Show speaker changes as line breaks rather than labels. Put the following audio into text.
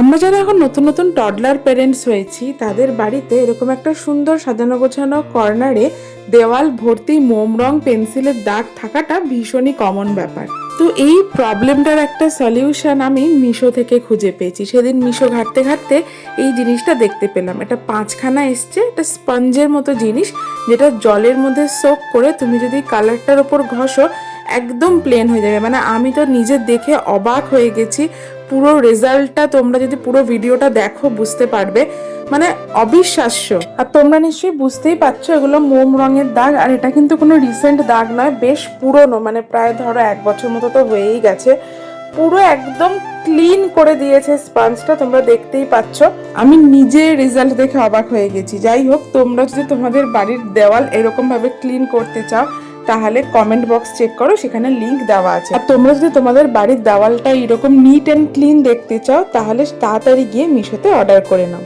আমরা যারা এখন নতুন নতুন টডলার প্যারেন্টস হয়েছি তাদের বাড়িতে এরকম একটা সুন্দর সাজানো গোছানো কর্নারে দেওয়াল ভর্তি মোম রং পেন্সিলের দাগ থাকাটা ভীষণই কমন ব্যাপার। তো এই প্রবলেমটার একটা সলিউশন আমি মিশো থেকে খুঁজে পেয়েছি। সেদিন মিশো ঘাঁটতে ঘাঁটতে এই জিনিসটা দেখতে পেলাম। এটা 5খানা এসছে, এটা স্পঞ্জের মতো জিনিস, যেটা জলের মধ্যে সোক করে তুমি যদি কালারটার ওপর ঘষো একদম প্লেন হয়ে যাবে। মানে আমি তো নিজে দেখে অবাক হয়ে গেছি। পুরো রেজাল্টটা তোমরা যদি পুরো ভিডিওটা দেখো বুঝতে পারবে, মানে অবিশ্বাস্য। আর তোমরা নিশ্চয়ই বুঝতেই পারছো এগুলো মোম রঙের দাগ, আর এটা কিন্তু কোনো রিসেন্ট দাগ নয়, বেশ পুরনো, মানে প্রায় ধরো 1 বছর মতো তো হয়েই গেছে। পুরো একদম ক্লিন করে দিয়েছে স্পঞ্জটা, তোমরা দেখতেই পাচ্ছ। আমি নিজে রেজাল্ট দেখে অবাক হয়ে গেছি। যাই হোক, তোমরা যদি তোমাদের বাড়ির দেওয়াল এরকম ভাবে ক্লিন করতে চাও তাহলে কমেন্ট বক্স চেক করো, সেখানে লিংক দেওয়া আছে। আর তোমরা যদি তোমাদের বাড়ির দেওয়ালটা এরকম নিট অ্যান্ড ক্লিন দেখতে চাও তাহলে তাড়াতাড়ি গিয়ে মিশোতে অর্ডার করে নাও।